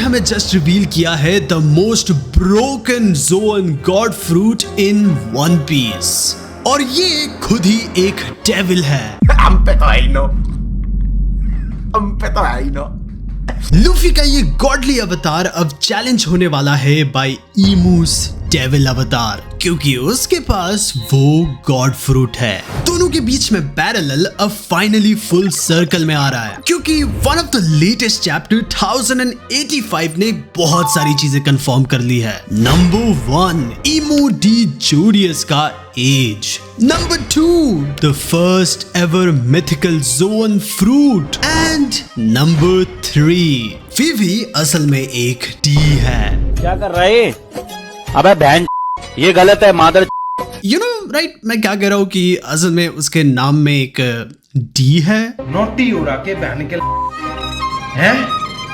हमें just reveal किया है the most broken Zoan god fruit in One Piece, और ये खुद ही एक डेविल है। हम पे तो है ही नो। लूफी का ये गॉडली अवतार अब चैलेंज होने वाला है बाय इमूस डेविल अवतार, क्योंकि उसके पास वो गॉड फ्रूट है। दोनों के बीच में पैरेलल अब फाइनली फुल सर्कल में आ रहा है, क्योंकि one of the latest chapter 1085 ने बहुत सारी चीजें कंफर्म कर ली है। नंबर 1, इमू डी जूडियस का age. Number 2, the first ever mythical Zoan fruit. And number 3, फिवी असल में एक डी है। क्या कर रहे? अबे बहन, ये गलत है मादर। यू नो राइट, मैं क्या कह रहा हूँ कि असल में उसके नाम में एक डी है। नोटी हो रहा के बहन के हैं,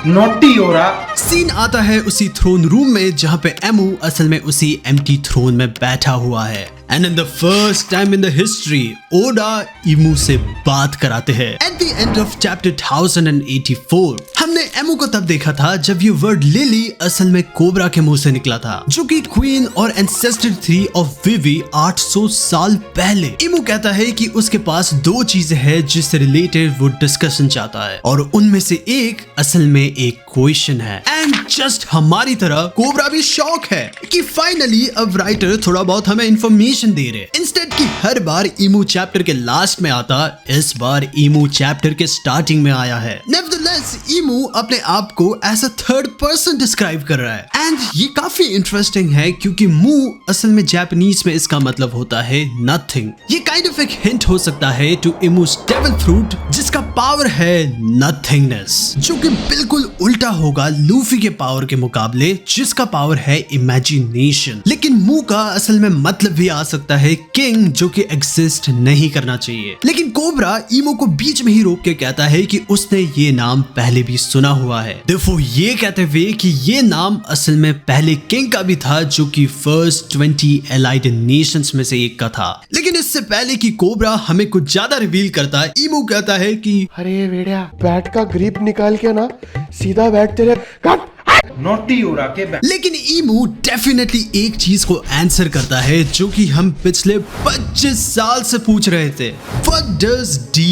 नोटी हो रहा। सीन आता है उसी थ्रोन रूम में जहाँ पे एमू असल में उसी एम्प्टी थ्रोन में बैठा हुआ है। And in the first time in the history Oda Imu से बात कराते हैं। At the end of chapter 1084 हमने एमू को तब देखा था जब ये वर्ड लिली असल में कोबरा के मुंह से निकला था, जो कि क्वीन और एंसेस्टर 3 ऑफ विवी 800 साल पहले। इमू कहता है कि उसके पास 2 चीजें हैं जिससे रिलेटेड वो डिस्कशन चाहता है, और उनमें से एक असल में एक क्वेश्चन है। एंड जस्ट हमारी तरह कोबरा भी शॉक है कि फाइनली अब राइटर थोड़ा बहुत हमें इंफॉर्मेशन दे रहे। इंस्टेड कि हर बार इमू चैप्टर के लास्ट में आता, इस बार इमू चैप्टर के स्टार्टिंग में आया है। नेवरदलेस इमू अपने आप को as a third person describe कर रहा है। एंड ये काफी इंटरेस्टिंग है क्योंकि मू असल में जापानीज में इसका मतलब होता है नथिंग। ये काइंड ऑफ एक हिंट हो सकता है टू इमूस डेविल फ्रूट, जिसका पावर है नथिंगनेस, जो कि बिल्कुल उल्टा होगा लूफी के पावर के मुकाबले, जिसका पावर है इमेजिनेशन। लेकिन मू का असल में मतलब भी आ सकता है किंग, जो कि एग्जिस्ट नहीं करना चाहिए। लेकिन कोबरा इमो को बीच में ही रोक के कहता है कि उसने ये नाम पहले भी सुना हुआ है। देखो ये कहते हुए कि ये नाम असल में पहले किंग का भी था, जो कि फर्स्ट 20 एलाइड नेशंस में से एक का था। लेकिन इससे पहले कि कोबरा हमें कुछ ज्यादा रिवील करता है, इमो कहता है कि अरे बेड़िया, बैट का ग्रिप निकाल के ना सीधा बैट तेरे काट। नोटी हो रहा के लेकिन इमू डेफिनेटली एक चीज को आंसर करता है जो कि हम पिछले 25 साल से पूछ रहे थे। What does D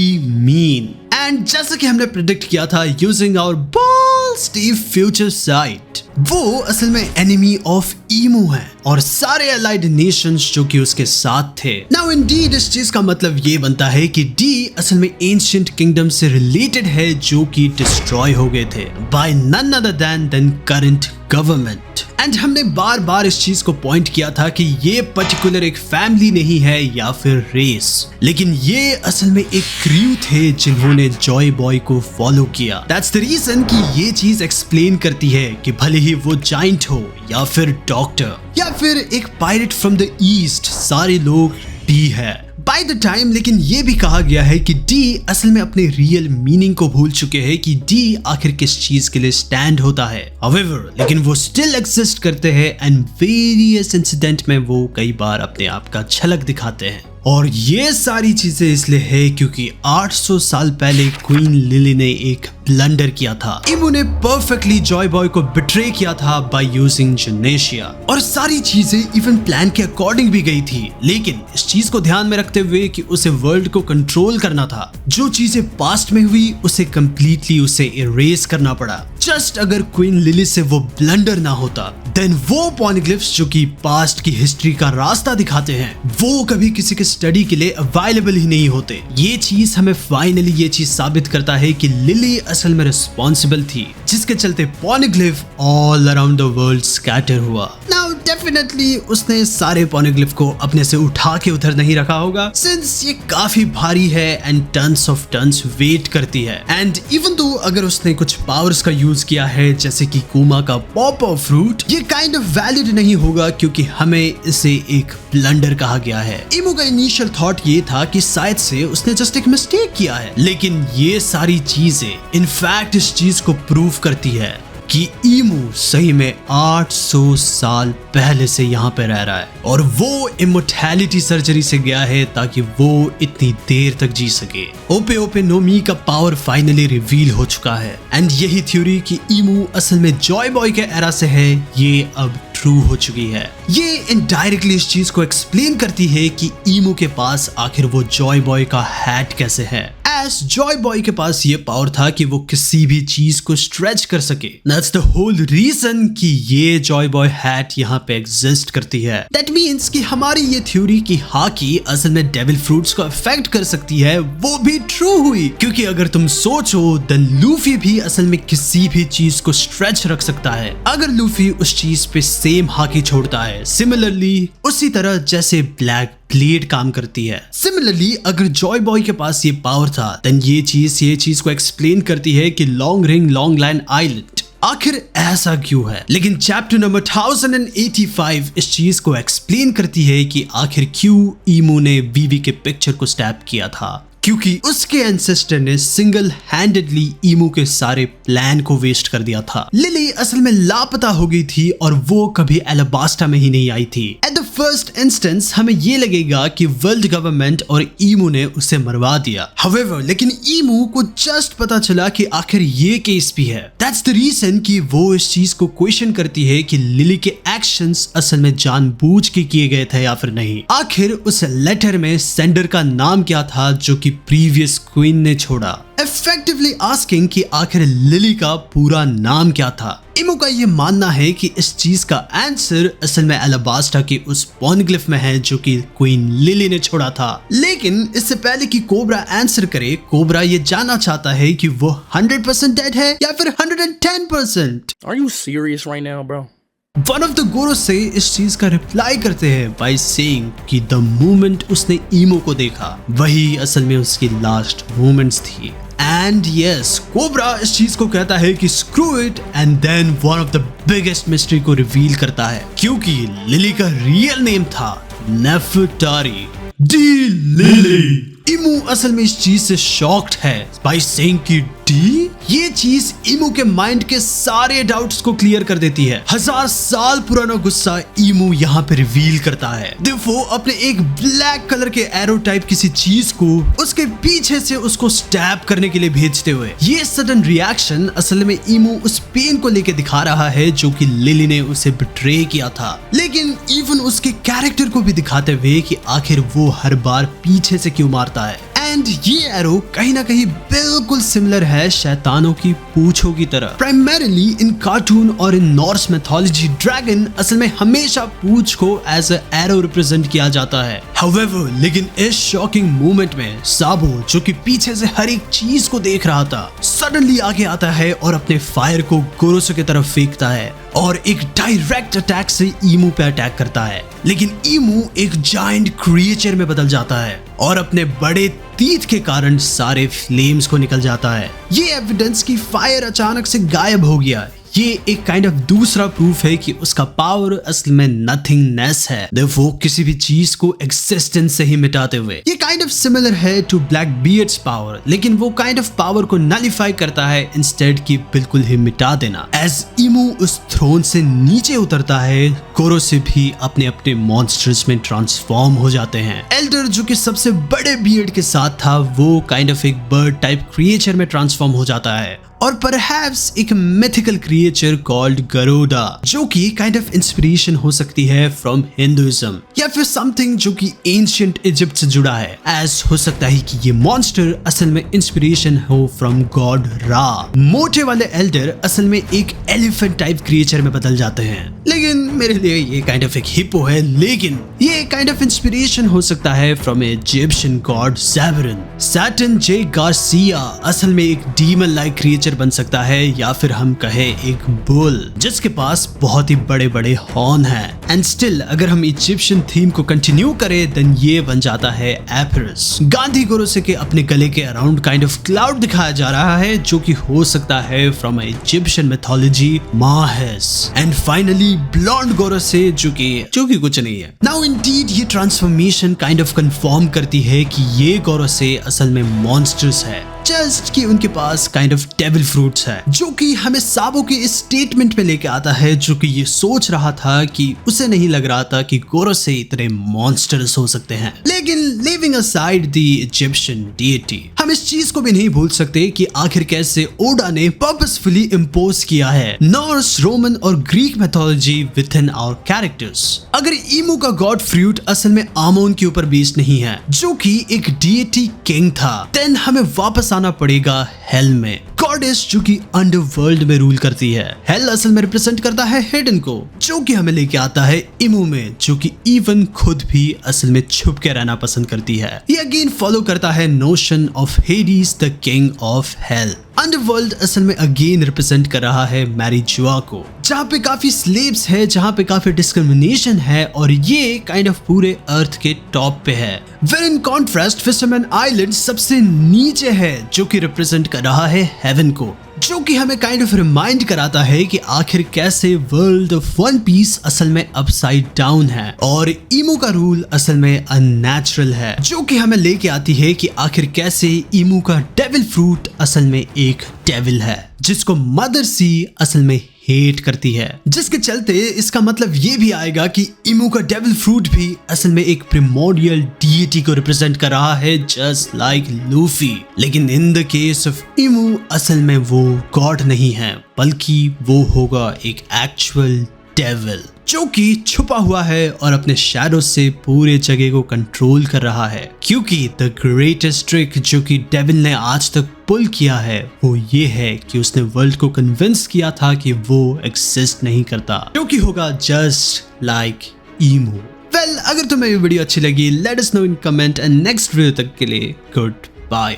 mean? And जैसा कि हमने प्रेडिक्ट किया था यूजिंग आवर बॉल्स्टी फ्यूचर साइट, वो असल में एनिमी ऑफ इमू है और सारे अलाइड नेशंस जो कि उसके साथ थे। नाउ इंडीड इस चीज का मतलब ये बनता है कि डी असल में एंशिएंट किंगडम से रिलेटेड है, जो कि डिस्ट्रॉय हो गए थे by none other than current government. And हमने बार बार इस चीज को पॉइंट किया था कि ये पर्टिकुलर एक फैमिली नहीं है या फिर रेस, लेकिन ये असल में एक क्रू थे जिन्होंने जॉय बॉय को फॉलो किया। दैट्स द रीजन कि ये चीज एक्सप्लेन करती है कि भले ही वो जाइंट हो या फिर डॉक्टर या फिर एक पायरेट फ्रॉम द ईस्ट, सारे लोग डी है बाय द टाइम। लेकिन ये भी कहा गया है कि डी असल में अपने रियल मीनिंग को भूल चुके हैं कि डी आखिर किस चीज के लिए स्टैंड होता है। However, लेकिन वो स्टिल एग्जिस्ट करते हैं एंड वेरियस इंसिडेंट में वो कई बार अपने आप का झलक दिखाते हैं। और ये सारी चीजें इसलिए है क्योंकि 800 साल पहले क्वीन लिली ने एक ब्लंडर किया था। इमू ने परफेक्टली जॉय बॉय को बिट्रे किया था बाय यूजिंग जेनेशिया, और सारी चीजें इवन प्लान के अकॉर्डिंग भी गई थी। लेकिन इस चीज को ध्यान में रखते हुए कि उसे वर्ल्ड को कंट्रोल करना था, जो चीजें पास्ट में हुई उसे कंप्लीटली उसे इरेज करना पड़ा। जस्ट अगर क्वीन लिली से वो ब्लंडर ना होता, देन वो पॉनिग्लिफ्स जो कि पास्ट की हिस्ट्री का रास्ता दिखाते हैं, वो कभी किसी के स्टडी के लिए अवेलेबल ही नहीं होते। ये चीज हमें फाइनली ये चीज साबित करता है कि लिली असल में रिस्पॉन्सिबल थी, जिसके चलते poneglyph all around the world scatter हुआ। नाउ डेफिनेटली उसने सारे पॉनिग्लिफ को अपने से उठा के उधर नहीं रखा होगा, सिंस ये काफी भारी है and tons of tons weight करती है। एंड इवन दो अगर उसने कुछ पावर्स का यूज किया है जैसे कि कुमा का पॉपर फ्रूट, ये काइंड ऑफ वैलिड नहीं होगा क्योंकि हमें इसे एक ब्लंडर कहा गया है। इमो का इनिशियल थॉट ये था कि शायद से उसने जस्ट एक मिस्टेक किया है, लेकिन ये सारी चीजें इनफैक्ट इस चीज को प्रूव करती है कि ईमू सही में 800 साल पहले से यहाँ पे रह रहा है और वो इमोर्टैलिटी सर्जरी से गया है ताकि वो इतनी देर तक जी सके। ओपे ओपे नो मी का पावर फाइनली रिवील हो चुका है एंड यही थ्योरी कि ईमू असल में जॉय बॉय के एरा से है ये अब ट्रू हो चुकी है। ये इनडायरेक्टली इस चीज को एक्सप्लेन करती है कि ईमू के पास आखिर वो जॉय बॉय का हैट कैसे है। एज जॉय बॉय के पास ये पावर था कि वो किसी भी चीज को स्ट्रेच कर सके। दैट्स द होल रीजन कि ये जॉय बॉय हैट यहाँ पे एग्जिस्ट करती है। दैट मीन्स कि हमारी ये थ्योरी कि हाकी असल में डेविल फ्रूट्स को अफेक्ट कर सकती है वो भी ट्रू हुई, क्योंकि अगर तुम सोचो देन लूफी भी असल में किसी भी चीज को स्ट्रेच रख सकता है अगर लूफी उस चीज पे सेम हाकी छोड़ता है। सिमिलरली उसी तरह जैसे ब्लैक ब्लेड काम करती है। सिमिलरली अगर जॉय बॉय के पास ये पावर था देन ये चीज को एक्सप्लेन करती है कि long ring long line island आखिर ऐसा क्यों है। लेकिन चैप्टर नंबर 1085 इस चीज को एक्सप्लेन करती है कि आखिर क्यों ईमू ने वीवी के पिक्चर को स्टैप किया था, क्योंकि उसके एंसेस्टर ने सिंगल हैंडेडली ईमू के सारे प्लान को वेस्ट कर दिया था। लिली असल में लापता हो गई थी और वो कभी एलाबास्टा में ही नहीं आई थी। एट द फर्स्ट इंस्टेंस हमें ये लगेगा कि वर्ल्ड गवर्नमेंट और ईमू ने उसे मरवा दिया। हाउएवर लेकिन ईमू को जस्ट पता चला कि आखिर ये केस भी है। दैट्स द रीजन कि वो इस चीज को क्वेश्चन करती है कि लिली के एक्शंस असल में जानबूझ के किए गए थे या फिर नहीं। आखिर उस लेटर में सेंडर का नाम क्या था जो कि प्रीवियस क्वीन ने छोड़ा, इफेक्टिवली आस्किंग कि आखिर लिली का पूरा नाम क्या था। ईमू का ये मानना है कि इस चीज का आंसर असल में एलाबास्टा के उस पॉनग्लिफ में है जो कि क्वीन लिली ने छोड़ा था। लेकिन इससे पहले कि कोबरा आंसर करे, कोबरा ये जानना चाहता है कि वो 100% डेड है या फिर 110%। Are you serious right now, bro? One of the Gorosei इस चीज का रिप्लाई करते हैं बाय सेइंग कि द मोमेंट उसने ईमो को देखा वही असल में उसकी लास्ट मोमेंट्स थी। एंड यस कोबरा इस चीज को कहता है कि screw it and then one of the biggest mystery को रिवील करता है, क्योंकि लिली का रियल नेम था नेफर्टारी डी लिली। ईमू असल में इस चीज से शॉक्ड है बाय सेइंग कि डी, ये चीज ईमू के माइंड के सारे डाउट्स को क्लियर कर देती है। 1000 साल पुराना गुस्सा ईमू यहाँ पे रिवील करता है। देखो अपने एक ब्लैक कलर के एरो टाइप किसी चीज को उसके पीछे से उसको स्टैब करने के लिए भेजते हुए ये सडन रिएक्शन असल में ईमू उस पेन को लेके दिखा रहा है जो कि लिली ने उसे बिट्रे किया था, लेकिन इवन उसके कैरेक्टर को भी दिखाते हुए कि आखिर वो हर बार पीछे से क्यों मारता है। एंड ये एरो कहीं ना कहीं बिल्कुल सिमिलर है शैतानों की पूंछों की तरह। प्राइमरीली इन कार्टून और इन नॉर्स मैथोलॉजी ड्रैगन असल में हमेशा पूंछ को एज अ एरो रिप्रेजेंट किया जाता है। हाउएवर लेकिन इस शॉकिंग मोमेंट में साबो जो कि पीछे से हर एक चीज को देख रहा था सडनली आगे आता है और अपने फायर को गोरोसो की तरफ फेंकता है और एक डायरेक्ट अटैक से ईमू पे अटैक करता है। लेकिन ईमू एक जायंट क्रिएचर में बदल जाता है और अपने बड़े तीत के कारण सारे फ्लेम्स को निकल जाता है। ये एविडेंस कि फायर अचानक से गायब हो गया, ये एक काइंड ऑफ दूसरा प्रूफ है कि उसका पावर असल में नथिंगनेस है, वो किसी भी चीज को एग्जिस्टेंस से ही मिटाते हुए। ये काइंड ऑफ सिमिलर है टू ब्लैक बियर्ड्स पावर, लेकिन वो काइंड ऑफ पावर को नलिफाई करता है इंस्टेड की बिल्कुल ही मिटा देना। एज ईमू उस थ्रोन से नीचे उतरता है गोरोसे भी अपने अपने मॉन्स्टर्स में ट्रांसफॉर्म हो जाते हैं। एल्डर जो कि सबसे बड़े बियर्ड के साथ था वो काइंड ऑफ एक बर्ड टाइप क्रिएचर में ट्रांसफॉर्म हो जाता है और परहैप्स एक मिथिकल क्रिएचर कॉल्ड गरुड़ा जो कि काइंड ऑफ इंस्पिरेशन हो सकती है फ्रॉम हिंदुइज्म या फिर समथिंग जो कि एंशिएंट इजिप्ट से जुड़ा है। एज हो सकता है कि ये मॉन्स्टर असल में इंस्पिरेशन हो फ्रॉम गॉड रा। मोटे वाले एल्डर असल में एक एलिफेंट टाइप क्रिएचर में बदल जाते हैं, लेकिन मेरे लिए ये काइंड ऑफ एक हिप्पो है, लेकिन ये काइंड ऑफ इंस्पिरेशन हो सकता है फ्रॉम इजिप्शियन गॉड सैबरन। सैटर्न जे गार्सिया असल में एक डीमन लाइक क्रिएचर बन सकता है या फिर हम कहे एक बुल जिसके पास बहुत ही बड़े बड़े हॉर्न हैं। एंड स्टिल अगर हम इजिप्शियन थीम को कंटिन्यू करें देन ये बन जाता है एपरस। गांधी गोरोसे के अपने गले के अराउंड काइंड ऑफ क्लाउड दिखाया जा रहा है जो कि हो सकता है from Egyptian mythology Mahes. And finally blond Gorosei जो कि कुछ नहीं है। नाउ इंडीड ये ट्रांसफॉर्मेशन काइंड ऑफ कंफर्म करती है कि ये गोरोसे असल में मॉन्स्टर्स है जस्ट कि उनके पास काइंड ऑफ डेविल फ्रूट्स है, जो कि हमें साबो के इस स्टेटमेंट में लेके आता है, जो कि ये सोच रहा था कि उसे नहीं लग रहा था कि गोरो से इतने मॉन्स्टर्स हो सकते हैं। लेकिन leaving aside the Egyptian deity, हम इस चीज को भी नहीं भूल सकते कि आखिर कैसे ओडा ने पर्पसफुली इंपोज किया है नॉर्स, रोमन और ग्रीक मैथोलॉजी विद इन आवर कैरेक्टर्स। अगर ईमू का गॉड फ्रूट असल में आमोन के ऊपर बेस्ड नहीं है, जो कि एक डीटी किंग था, देन हमें वापस आना पड़ेगा हेल में। गॉडेस जो कि अंडरवर्ल्ड में रूल करती है। हेल असल में रिप्रेजेंट करता है हिडन को, जो कि हमें लेके आता है इमू में, जो कि इवन खुद भी असल में छुप के रहना पसंद करती है। ये अगेन फॉलो करता है notion of हेडिस the king of hell. Underworld असल में अगेन रिप्रेजेंट कर रहा है मैरिजुआ को, जहाँ पे काफी स्लेव्स है, जहाँ पे काफी डिस्क्रिमिनेशन है, और ये काइंड ऑफ पूरे अर्थ के टॉप पे है। Where in contrast Fisherman Island सबसे नीचे है, जो कि रिप्रेजेंट कर रहा है हेवन को, जो कि हमें काइंड ऑफ रिमाइंड कराता है कि आखिर कैसे वर्ल्ड ऑफ वन पीस असल में अपसाइड डाउन है और ईमू का रूल असल में अननेचुरल है, जो कि हमें लेके आती है कि आखिर कैसे ईमू का डेविल फ्रूट असल में एक डेविल है, जिसको मदर सी असल में हेट करती है, जिसके चलते इसका मतलब ये भी आएगा कि इमू का डेविल फ्रूट भी असल में एक प्रिमोर्डियल डीटी को रिप्रेजेंट कर रहा है, जस्ट लाइक लूफी। लेकिन in the case of Imu असल में वो गॉड नहीं है, बल्कि वो होगा एक एक्चुअल डेविल, जो कि छुपा हुआ है और अपने शैडो से पूरे जगह को कंट्रोल कर रहा है। क्योंकि द ग्रेटेस्ट ट्रिक जो कि डेविल ने आज तक पुल किया है वो ये है कि उसने वर्ल्ड को कन्विंस किया था कि वो एग्जिस्ट नहीं करता, जो कि होगा जस्ट लाइक ईमू। वेल, अगर तुम्हें ये वीडियो अच्छी लगी, let us know in comment, and next video तक के लिए गुड बाय।